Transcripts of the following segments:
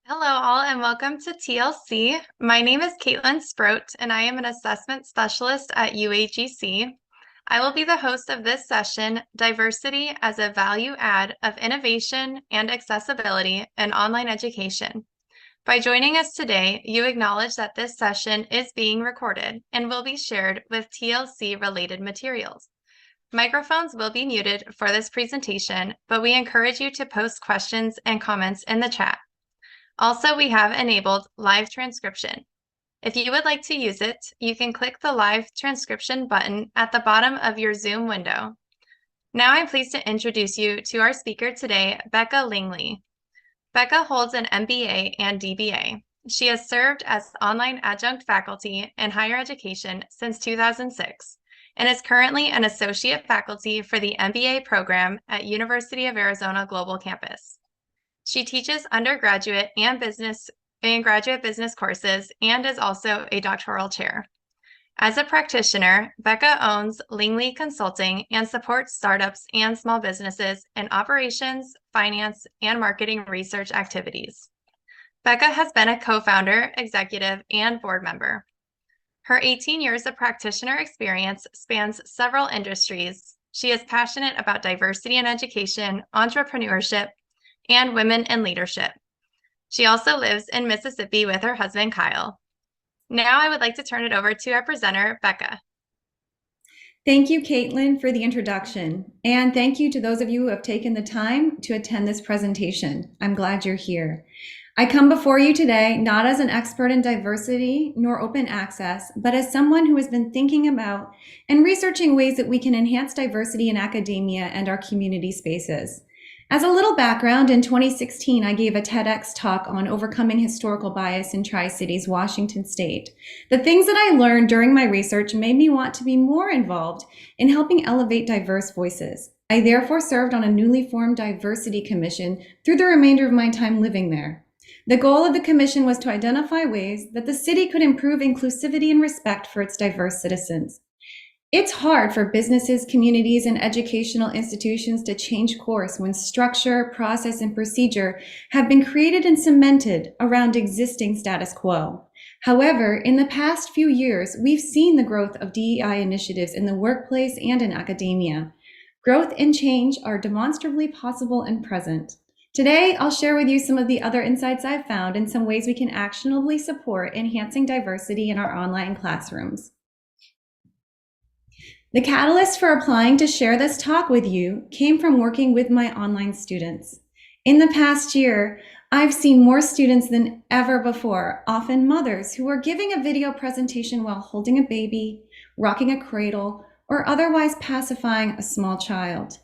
Hello, all, and welcome to TLC. My name is Caitlin Sproat, and I am an assessment specialist at UAGC. I will be the host of this session, Diversity as a Value Add of Innovation and Accessibility in Online Education. By joining us today, you acknowledge that this session is being recorded and will be shared with TLC-related materials. Microphones will be muted for this presentation, but we encourage you to post questions and comments in the chat. Also, we have enabled live transcription. If you would like to use it, you can click the live transcription button at the bottom of your Zoom window. Now I'm pleased to introduce you to our speaker today, Becca Lingley. Becca holds an MBA and DBA. She has served as online adjunct faculty in higher education since 2006 and is currently an associate faculty for the MBA program at University of Arizona Global Campus. She teaches undergraduate and graduate business courses and is also a doctoral chair. As a practitioner, Becca owns Lingley Consulting and supports startups and small businesses in operations, finance, and marketing research activities. Becca has been a co-founder, executive, and board member. Her 18 years of practitioner experience spans several industries. She is passionate about diversity in education, entrepreneurship, and women in leadership. She also lives in Mississippi with her husband, Kyle. Now I would like to turn it over to our presenter, Becca. Thank you, Caitlin, for the introduction. And thank you to those of you who have taken the time to attend this presentation. I'm glad you're here. I come before you today not as an expert in diversity nor open access, but as someone who has been thinking about and researching ways that we can enhance diversity in academia and our community spaces. As a little background, in 2016, I gave a TEDx talk on overcoming historical bias in Tri-Cities, Washington State. The things that I learned during my research made me want to be more involved in helping elevate diverse voices. I therefore served on a newly formed diversity commission through the remainder of my time living there. The goal of the commission was to identify ways that the city could improve inclusivity and respect for its diverse citizens. It's hard for businesses, communities, and educational institutions to change course when structure, process, and procedure have been created and cemented around existing status quo. However, in the past few years, we've seen the growth of DEI initiatives in the workplace and in academia. Growth and change are demonstrably possible and present. Today, I'll share with you some of the other insights I've found and some ways we can actionably support enhancing diversity in our online classrooms. The catalyst for applying to share this talk with you came from working with my online students. In the past year, I've seen more students than ever before, often mothers, who are giving a video presentation while holding a baby, rocking a cradle, or otherwise pacifying a small child.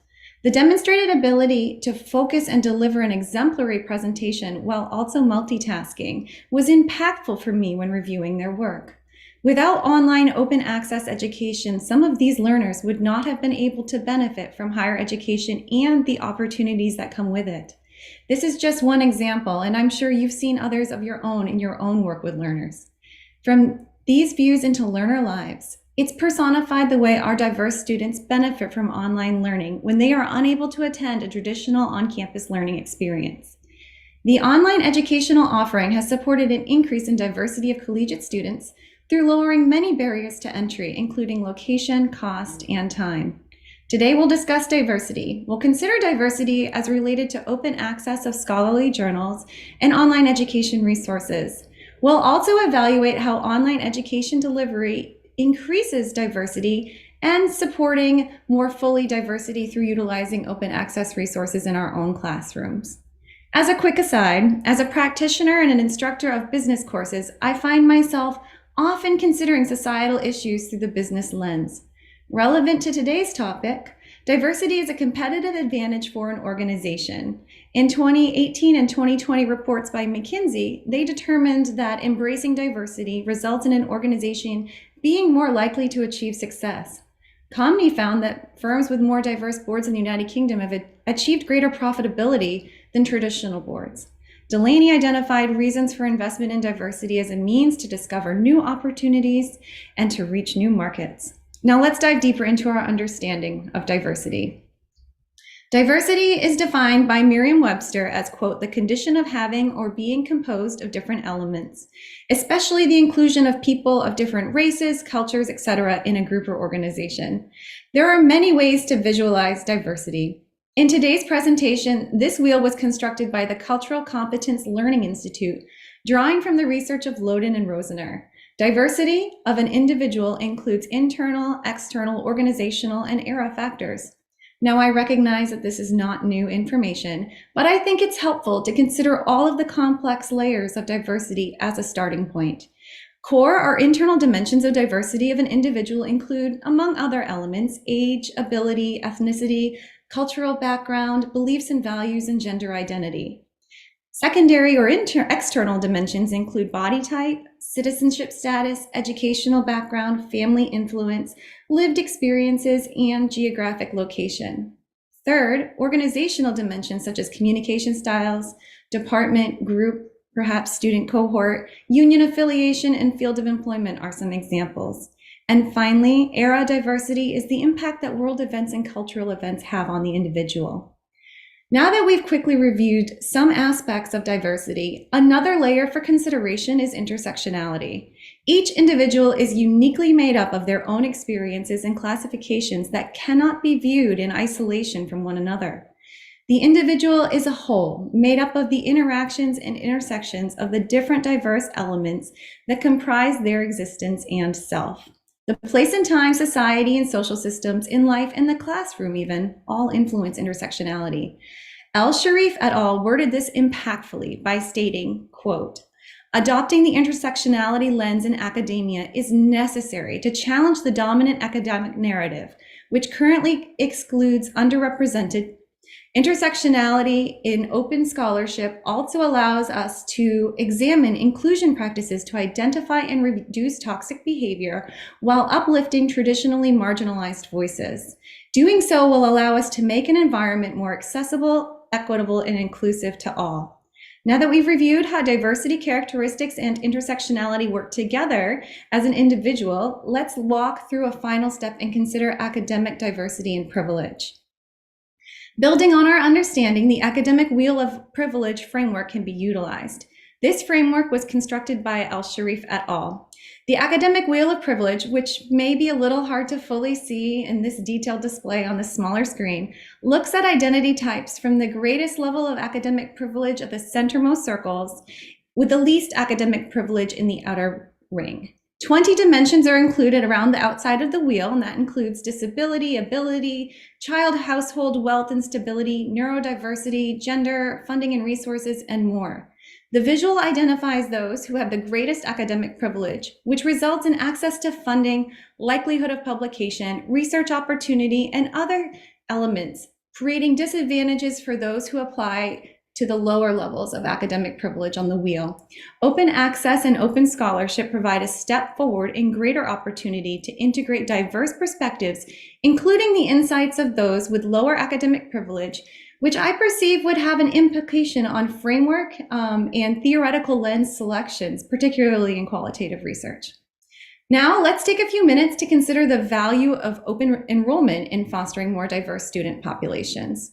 The demonstrated ability to focus and deliver an exemplary presentation while also multitasking was impactful for me when reviewing their work. Without online open access education, some of these learners would not have been able to benefit from higher education and the opportunities that come with it. This is just one example, and I'm sure you've seen others of your own in your own work with learners. From these views into learner lives, it's personified the way our diverse students benefit from online learning when they are unable to attend a traditional on-campus learning experience. The online educational offering has supported an increase in diversity of collegiate students through lowering many barriers to entry, including location, cost, and time. Today, we'll discuss diversity. We'll consider diversity as related to open access of scholarly journals and online education resources. We'll also evaluate how online education delivery increases diversity and supporting more fully diversity through utilizing open access resources in our own classrooms. As a quick aside, as a practitioner and an instructor of business courses, I find myself often considering societal issues through the business lens. Relevant to today's topic, diversity is a competitive advantage for an organization. In 2018 and 2020 reports by McKinsey, they determined that embracing diversity results in an organization being more likely to achieve success. Comny found that firms with more diverse boards in the United Kingdom have achieved greater profitability than traditional boards. Delaney identified reasons for investment in diversity as a means to discover new opportunities and to reach new markets. Now let's dive deeper into our understanding of diversity. Diversity is defined by Merriam-Webster as, quote, the condition of having or being composed of different elements, especially the inclusion of people of different races, cultures, etc. in a group or organization. There are many ways to visualize diversity. In today's presentation, this wheel was constructed by the Cultural Competence Learning Institute, drawing from the research of Loden and Rosiner. Diversity of an individual includes internal, external, organizational, and era factors. Now, I recognize that this is not new information, but I think it's helpful to consider all of the complex layers of diversity as a starting point. Core or internal dimensions of diversity of an individual include, among other elements, age, ability, ethnicity, cultural background, beliefs and values, and gender identity. Secondary or external dimensions include body type, citizenship status, educational background, family influence, lived experiences, and geographic location. Third, organizational dimensions such as communication styles, department, group, perhaps student cohort, union affiliation, and field of employment are some examples. And finally, era diversity is the impact that world events and cultural events have on the individual. Now that we've quickly reviewed some aspects of diversity, another layer for consideration is intersectionality. Each individual is uniquely made up of their own experiences and classifications that cannot be viewed in isolation from one another. The individual is a whole, made up of the interactions and intersections of the different diverse elements that comprise their existence and self. The place and time, society, and social systems in life and the classroom even all influence intersectionality. El-Sharif et al. Worded this impactfully by stating, quote, adopting the intersectionality lens in academia is necessary to challenge the dominant academic narrative, which currently excludes underrepresented. Intersectionality in open scholarship also allows us to examine inclusion practices to identify and reduce toxic behavior while uplifting traditionally marginalized voices. Doing so will allow us to make an environment more accessible, equitable, and inclusive to all. Now that we've reviewed how diversity characteristics and intersectionality work together as an individual, let's walk through a final step and consider academic diversity and privilege. Building on our understanding, the academic wheel of privilege framework can be utilized. This framework was constructed by El-Sharif et al. The academic wheel of privilege, which may be a little hard to fully see in this detailed display on the smaller screen, looks at identity types from the greatest level of academic privilege at the centermost circles, with the least academic privilege in the outer ring. 20 dimensions are included around the outside of the wheel, and that includes disability, ability, child, household, wealth and stability, neurodiversity, gender, funding and resources, and more. The visual identifies those who have the greatest academic privilege, which results in access to funding, likelihood of publication, research opportunity, and other elements, creating disadvantages for those who apply to the lower levels of academic privilege on the wheel. Open access and open scholarship provide a step forward in greater opportunity to integrate diverse perspectives, including the insights of those with lower academic privilege, which I perceive would have an implication on framework and theoretical lens selections, particularly in qualitative research. Now, let's take a few minutes to consider the value of open enrollment in fostering more diverse student populations.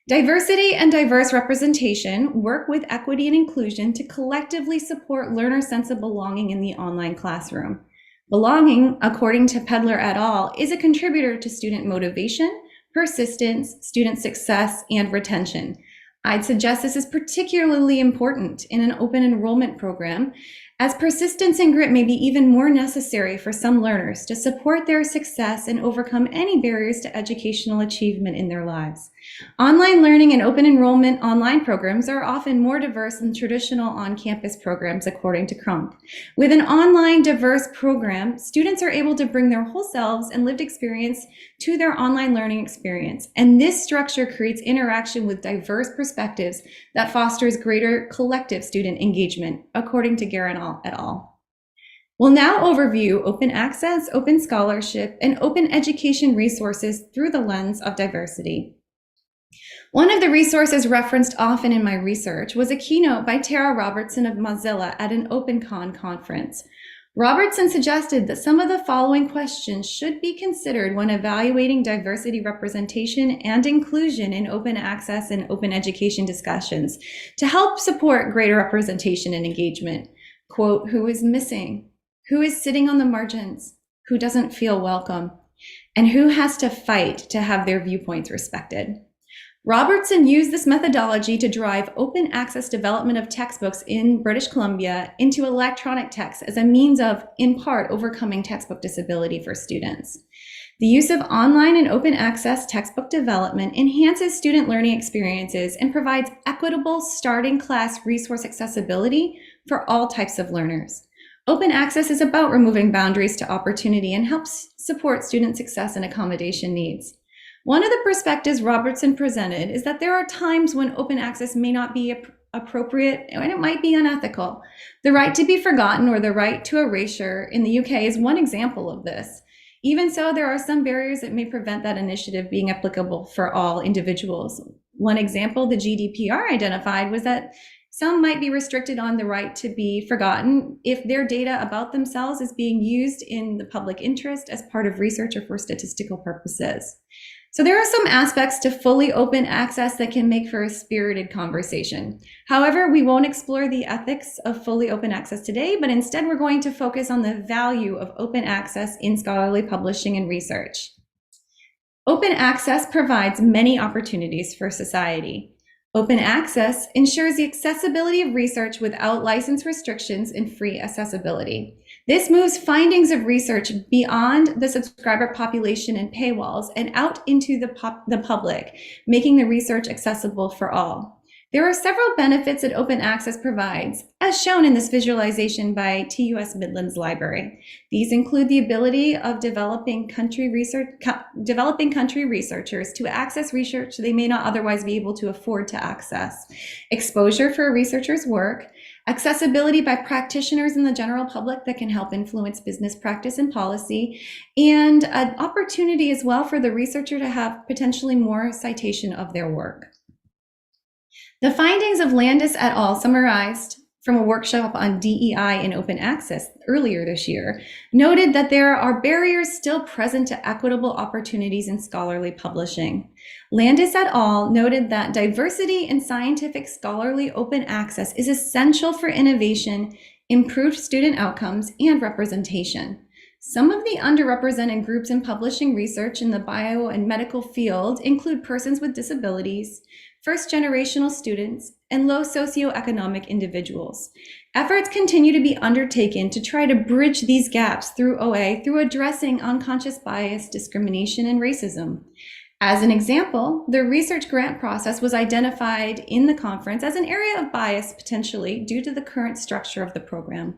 Diversity and diverse representation work with equity and inclusion to collectively support learner sense of belonging in the online classroom. Belonging, according to Pedler et al., is a contributor to student motivation, persistence, student success, and retention. I'd suggest this is particularly important in an open enrollment program, as persistence and grit may be even more necessary for some learners to support their success and overcome any barriers to educational achievement in their lives. Online learning and open enrollment online programs are often more diverse than traditional on-campus programs, according to Crump. With an online diverse program, students are able to bring their whole selves and lived experience to their online learning experience, and this structure creates interaction with diverse perspectives that fosters greater collective student engagement, according to Guerin et al. We'll now overview open access, open scholarship, and open education resources through the lens of diversity. One of the resources referenced often in my research was a keynote by Tara Robertson of Mozilla at an OpenCon conference. Robertson suggested that some of the following questions should be considered when evaluating diversity representation and inclusion in open access and open education discussions to help support greater representation and engagement. Quote, who is missing? Who is sitting on the margins? Who doesn't feel welcome? And who has to fight to have their viewpoints respected? Robertson used this methodology to drive open access development of textbooks in British Columbia into electronic text as a means of, in part, overcoming textbook disability for students. The use of online and open access textbook development enhances student learning experiences and provides equitable starting class resource accessibility for all types of learners. Open access is about removing boundaries to opportunity and helps support student success and accommodation needs. One of the perspectives Robertson presented is that there are times when open access may not be appropriate and it might be unethical. The right to be forgotten or the right to erasure in the UK is one example of this. Even so, there are some barriers that may prevent that initiative being applicable for all individuals. One example the GDPR identified was that some might be restricted on the right to be forgotten if their data about themselves is being used in the public interest as part of research or for statistical purposes. So there are some aspects to fully open access that can make for a spirited conversation. However, we won't explore the ethics of fully open access today, but instead we're going to focus on the value of open access in scholarly publishing and research. Open access provides many opportunities for society. Open access ensures the accessibility of research without license restrictions and free accessibility. This moves findings of research beyond the subscriber population and paywalls and out into the public, making the research accessible for all. There are several benefits that open access provides, as shown in this visualization by TUS Midlands Library. These include the ability of developing country researchers to access research they may not otherwise be able to afford to access, exposure for a researcher's work, accessibility by practitioners and the general public that can help influence business practice and policy, and an opportunity as well for the researcher to have potentially more citation of their work. The findings of Landis et al., summarized from a workshop on DEI in open access earlier this year, noted that there are barriers still present to equitable opportunities in scholarly publishing. Landis et al. Noted that diversity in scientific scholarly open access is essential for innovation, improved student outcomes, and representation. Some of the underrepresented groups in publishing research in the bio and medical field include persons with disabilities, first-generational students, and low socioeconomic individuals. Efforts continue to be undertaken to try to bridge these gaps through OA through addressing unconscious bias, discrimination, and racism. As an example, the research grant process was identified in the conference as an area of bias potentially due to the current structure of the program.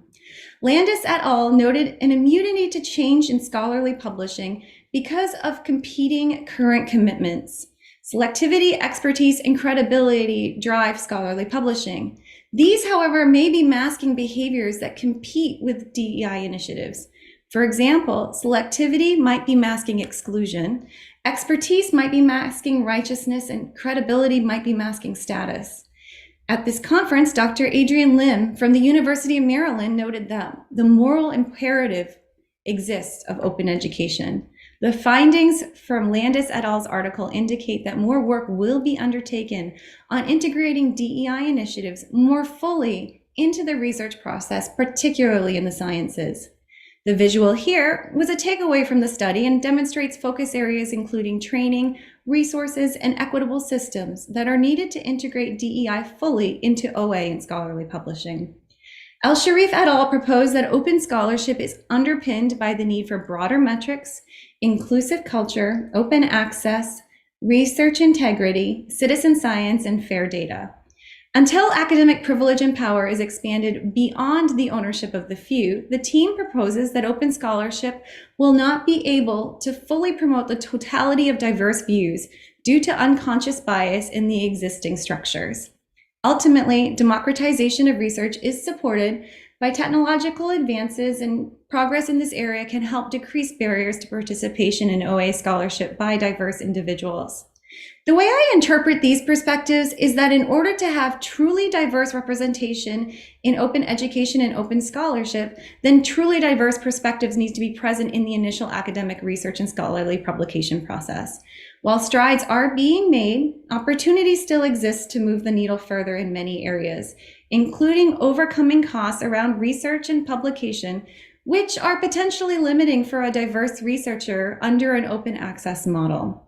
Landis et al. Noted an immunity to change in scholarly publishing because of competing current commitments. Selectivity, expertise, and credibility drive scholarly publishing. These, however, may be masking behaviors that compete with DEI initiatives. For example, selectivity might be masking exclusion, expertise might be masking righteousness, and credibility might be masking status. At this conference, Dr. Adrian Lim from the University of Maryland noted that the moral imperative exists of open education. The findings from Landis et al.'s article indicate that more work will be undertaken on integrating DEI initiatives more fully into the research process, particularly in the sciences. The visual here was a takeaway from the study and demonstrates focus areas including training, resources, and equitable systems that are needed to integrate DEI fully into OA and scholarly publishing. El-Sharif et al. Proposed that open scholarship is underpinned by the need for broader metrics, inclusive culture, open access, research integrity, citizen science, and fair data. Until academic privilege and power is expanded beyond the ownership of the few, the team proposes that open scholarship will not be able to fully promote the totality of diverse views due to unconscious bias in the existing structures. Ultimately, democratization of research is supported by technological advances, and progress in this area can help decrease barriers to participation in OA scholarship by diverse individuals. The way I interpret these perspectives is that in order to have truly diverse representation in open education and open scholarship, then truly diverse perspectives need to be present in the initial academic research and scholarly publication process. While strides are being made, opportunities still exist to move the needle further in many areas, including overcoming costs around research and publication, which are potentially limiting for a diverse researcher under an open access model.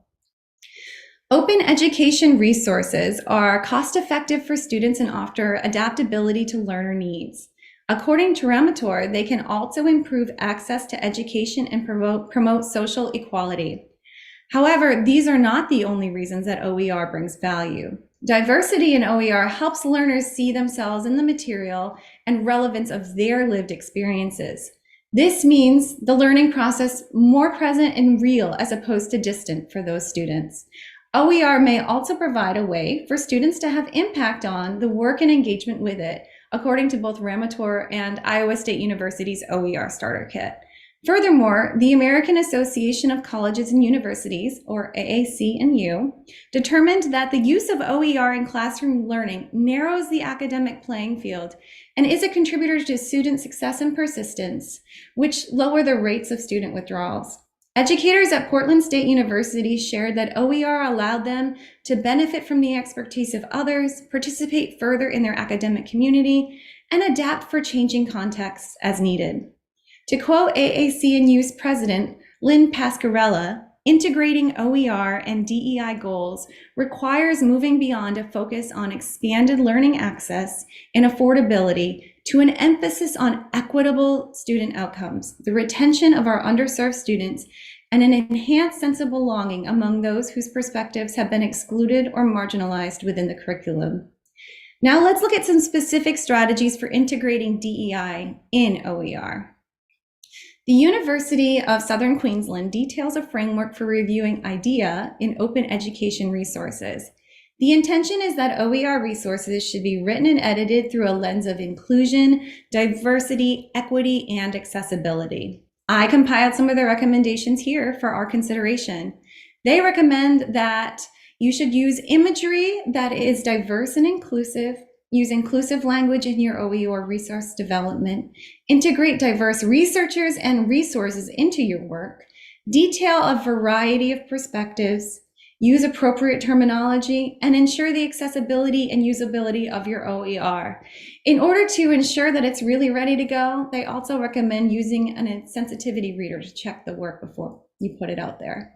Open education resources are cost-effective for students and offer adaptability to learner needs. According to Ramator, they can also improve access to education and promote social equality. However, these are not the only reasons that OER brings value. Diversity in OER helps learners see themselves in the material and relevance of their lived experiences. This means the learning process more present and real as opposed to distant for those students. OER may also provide a way for students to have impact on the work and engagement with it, according to both Ramator and Iowa State University's OER Starter Kit. Furthermore, the American Association of Colleges and Universities, or AAC&U, determined that the use of OER in classroom learning narrows the academic playing field and is a contributor to student success and persistence, which lower the rates of student withdrawals. Educators at Portland State University shared that OER allowed them to benefit from the expertise of others, participate further in their academic community, and adapt for changing contexts as needed. To quote AAC&U's president, Lynn Pascarella, integrating OER and DEI goals requires moving beyond a focus on expanded learning access and affordability to an emphasis on equitable student outcomes, the retention of our underserved students, and an enhanced sense of belonging among those whose perspectives have been excluded or marginalized within the curriculum. Now let's look at some specific strategies for integrating DEI in OER. The University of Southern Queensland details a framework for reviewing IDEA in open education resources. The intention is that OER resources should be written and edited through a lens of inclusion, diversity, equity, and accessibility. I compiled some of the recommendations here for our consideration. They recommend that you should use imagery that is diverse and inclusive, use inclusive language in your OER resource development, integrate diverse researchers and resources into your work, detail a variety of perspectives, use appropriate terminology, and ensure the accessibility and usability of your OER. In order to ensure that it's really ready to go, they also recommend using a sensitivity reader to check the work before you put it out there.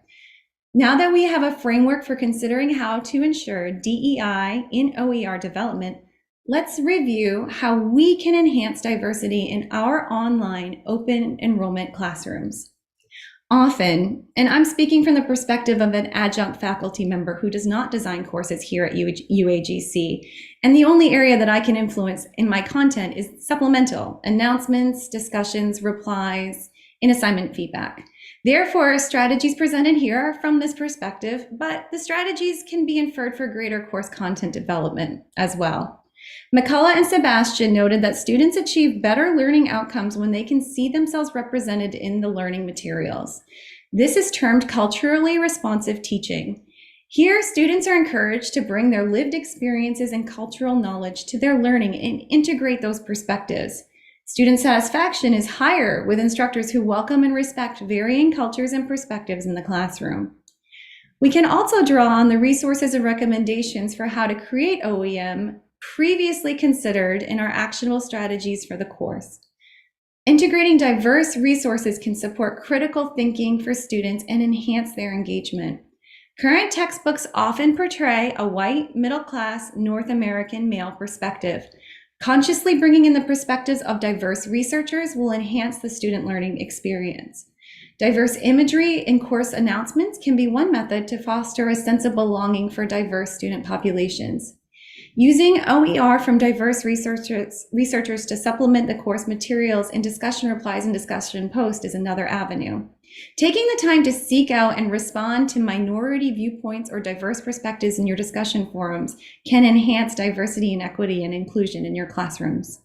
Now that we have a framework for considering how to ensure DEI in OER development, let's review how we can enhance diversity in our online open enrollment classrooms. Often, and I'm speaking from the perspective of an adjunct faculty member who does not design courses here at UAGC, and the only area that I can influence in my content is supplemental, announcements, discussions, replies, and assignment feedback. Therefore, strategies presented here are from this perspective, but the strategies can be inferred for greater course content development as well. McCullough and Sebastian noted that students achieve better learning outcomes when they can see themselves represented in the learning materials. This is termed culturally responsive teaching. Here, students are encouraged to bring their lived experiences and cultural knowledge to their learning and integrate those perspectives. Student satisfaction is higher with instructors who welcome and respect varying cultures and perspectives in the classroom. We can also draw on the resources and recommendations for how to create OEM previously considered in our actionable strategies for the course. Integrating diverse resources can support critical thinking for students and enhance their engagement. Current textbooks often portray a white, middle-class, North American male perspective. Consciously bringing in the perspectives of diverse researchers will enhance the student learning experience. Diverse imagery in course announcements can be one method to foster a sense of belonging for diverse student populations. Using OER from diverse researchers to supplement the course materials in discussion replies and discussion posts is another avenue. Taking the time to seek out and respond to minority viewpoints or diverse perspectives in your discussion forums can enhance diversity and equity and inclusion in your classrooms.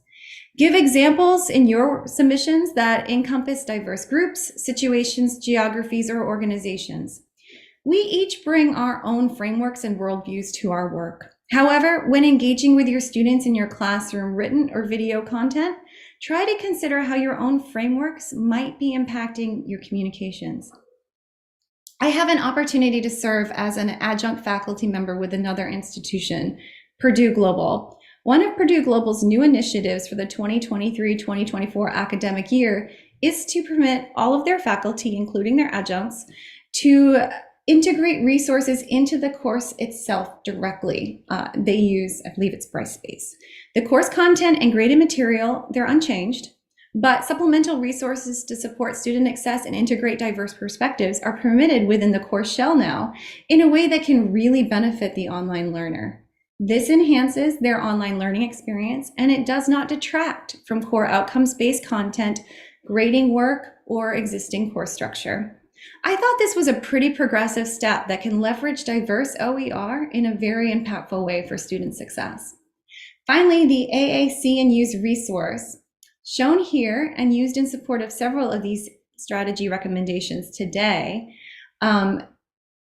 Give examples in your submissions that encompass diverse groups, situations, geographies, or organizations. We each bring our own frameworks and worldviews to our work. However, when engaging with your students in your classroom written or video content, try to consider how your own frameworks might be impacting your communications. I have an opportunity to serve as an adjunct faculty member with another institution, Purdue Global. One of Purdue Global's new initiatives for the 2023-2024 academic year is to permit all of their faculty, including their adjuncts, to integrate resources into the course itself directly. They use, I believe it's Brightspace. The course content and graded material, they're unchanged, but supplemental resources to support student access and integrate diverse perspectives are permitted within the course shell now in a way that can really benefit the online learner. This enhances their online learning experience, and it does not detract from core outcomes-based content, grading work, or existing course structure. I thought this was a pretty progressive step that can leverage diverse OER in a very impactful way for student success. Finally, the AAC and Use resource, shown here and used in support of several of these strategy recommendations today,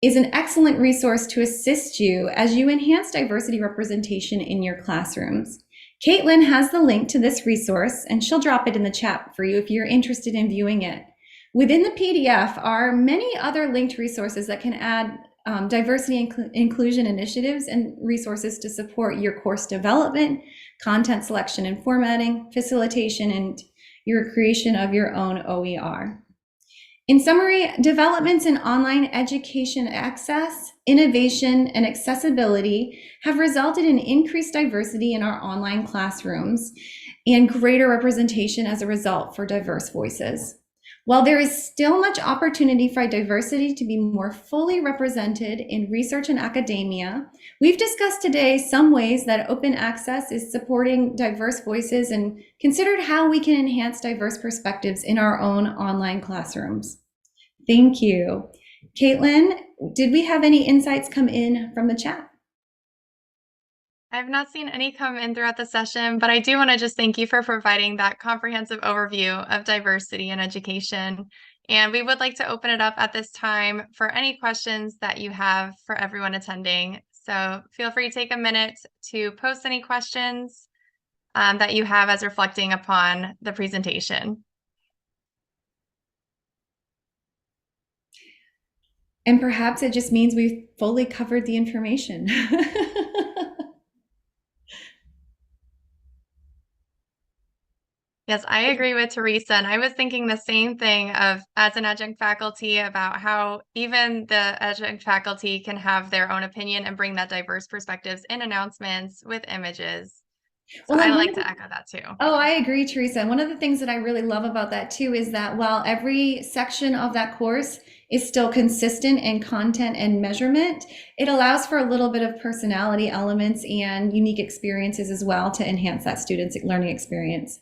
is an excellent resource to assist you as you enhance diversity representation in your classrooms. Caitlin has the link to this resource, and she'll drop it in the chat for you if you're interested in viewing it. Within the PDF are many other linked resources that can add diversity and inclusion initiatives and resources to support your course development, content selection and formatting, facilitation, and your creation of your own OER. In summary, developments in online education access, innovation, and accessibility have resulted in increased diversity in our online classrooms and greater representation as a result for diverse voices. While there is still much opportunity for diversity to be more fully represented in research and academia, we've discussed today some ways that open access is supporting diverse voices and considered how we can enhance diverse perspectives in our own online classrooms. Thank you. Caitlin, did we have any insights come in from the chat? I've not seen any come in throughout the session, but I do want to just thank you for providing that comprehensive overview of diversity in education. And we would like to open it up at this time for any questions that you have for everyone attending. So feel free to take a minute to post any questions that you have as reflecting upon the presentation. And perhaps it just means we've fully covered the information. Yes, I agree with Teresa. And I was thinking the same thing of as an adjunct faculty about how even the adjunct faculty can have their own opinion and bring that diverse perspectives in announcements with images. So Well, I like to echo that too. Oh, I agree, Teresa. One of the things that I really love about that too is that while every section of that course is still consistent in content and measurement, it allows for a little bit of personality elements and unique experiences as well to enhance that student's learning experience.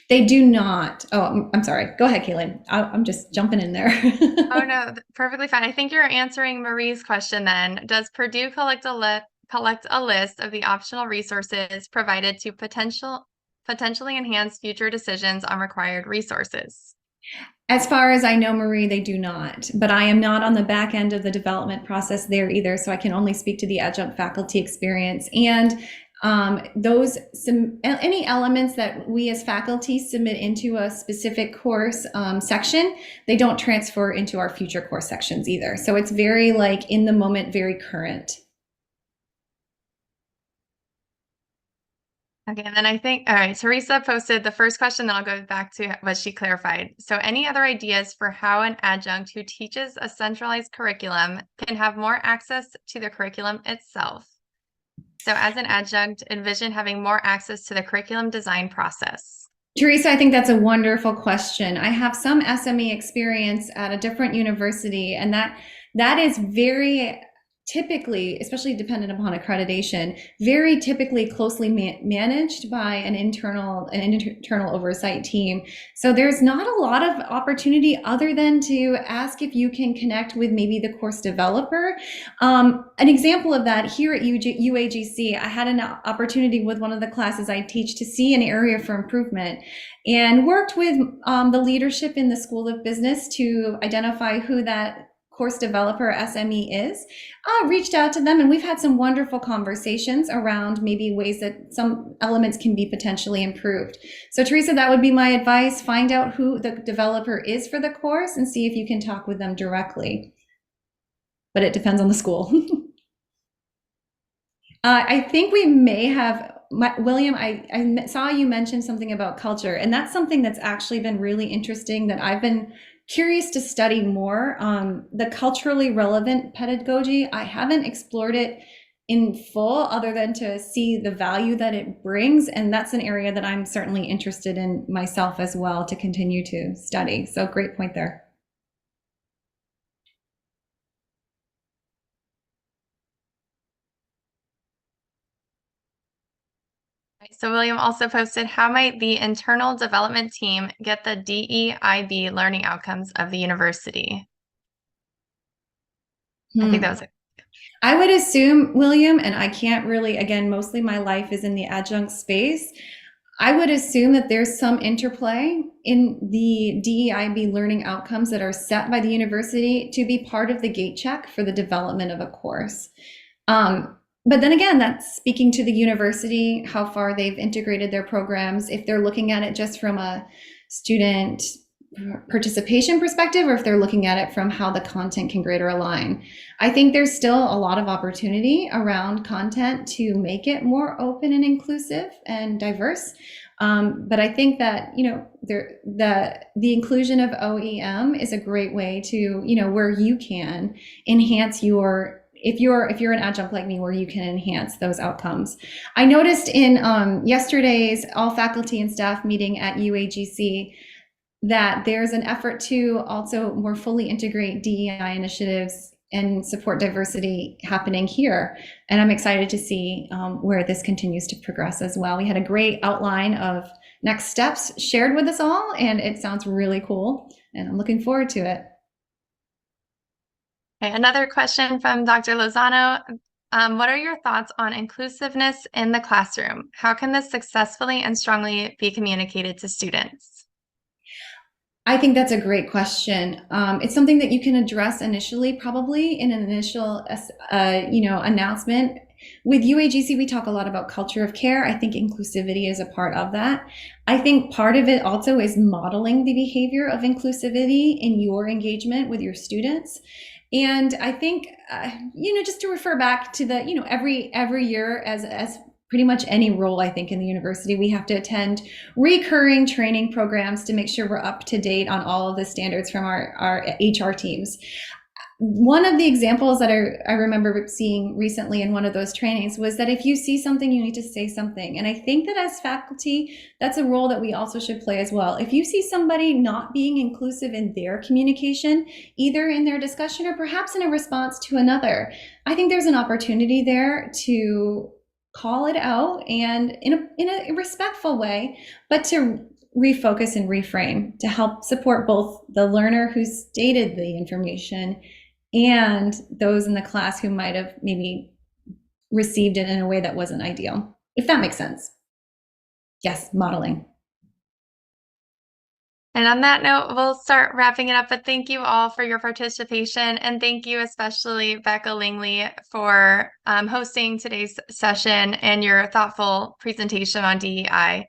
They do not. Oh, I'm sorry. Go ahead, Caitlin. I'm just jumping in there. Oh, no, perfectly fine. I think you're answering Marie's question then. Does Purdue collect a list of the optional resources provided to potentially enhance future decisions on required resources? As far as I know, Marie, they do not, but I am not on the back end of the development process there either, so I can only speak to the adjunct faculty experience. And any elements that we as faculty submit into a specific course section, they don't transfer into our future course sections either. So it's very like in the moment, very current. Okay, and then I think, all right, Teresa posted the first question, then I'll go back to what she clarified. So any other ideas for how an adjunct who teaches a centralized curriculum can have more access to the curriculum itself? So as an adjunct, envision having more access to the curriculum design process. Teresa, I think that's a wonderful question. I have some SME experience at a different university, and that is very typically, especially dependent upon accreditation, very typically closely managed by an internal oversight team. So there's not a lot of opportunity other than to ask if you can connect with maybe the course developer. An example of that here at UAGC, I had an opportunity with one of the classes I teach to see an area for improvement and worked with the leadership in the School of Business to identify who that course developer SME is, reached out to them, and we've had some wonderful conversations around maybe ways that some elements can be potentially improved. So Teresa, that would be my advice. Find out who the developer is for the course and see if you can talk with them directly. But it depends on the school. I think we may have, William, I saw you mention something about culture, and that's something that's actually been really interesting that I've been curious to study more. The culturally relevant pedagogy, I haven't explored it in full other than to see the value that it brings. And that's an area that I'm certainly interested in myself as well to continue to study. So great point there. So William also posted, how might the internal development team get the DEIB learning outcomes of the university? I think that was it. I would assume, William, and I can't really, again, mostly my life is in the adjunct space. I would assume that there's some interplay in the DEIB learning outcomes that are set by the university to be part of the gate check for the development of a course. But then again, that's speaking to the university, how far they've integrated their programs, if they're looking at it just from a student participation perspective, or if they're looking at it from how the content can greater align. I think there's still a lot of opportunity around content to make it more open and inclusive and diverse. But I think that, the inclusion of OEM is a great way to, where you can enhance your, if you're an adjunct like me, where you can enhance those outcomes. I noticed in yesterday's all faculty and staff meeting at UAGC that there's an effort to also more fully integrate DEI initiatives and support diversity happening here. And I'm excited to see where this continues to progress as well. We had a great outline of next steps shared with us all, and it sounds really cool, and I'm looking forward to it. Okay, another question from Dr. Lozano. What are your thoughts on inclusiveness in the classroom? How can this successfully and strongly be communicated to students? I think that's a great question. It's something that you can address initially, probably in an initial, announcement. With UAGC, we talk a lot about culture of care. I think inclusivity is a part of that. I think part of it also is modeling the behavior of inclusivity in your engagement with your students. And I think, just to refer back to the, every year as pretty much any role, I think, in the university, we have to attend recurring training programs to make sure we're up to date on all of the standards from our HR teams. One of the examples that I remember seeing recently in one of those trainings was that if you see something, you need to say something. And I think that as faculty, that's a role that we also should play as well. If you see somebody not being inclusive in their communication, either in their discussion or perhaps in a response to another, I think there's an opportunity there to call it out, and in a respectful way, but to refocus and reframe to help support both the learner who stated the information and those in the class who might have maybe received it in a way that wasn't ideal, if that makes sense. Yes, modeling. And on that note, we'll start wrapping it up, but thank you all for your participation, and thank you especially, Becca Lingley, for hosting today's session and your thoughtful presentation on DEI.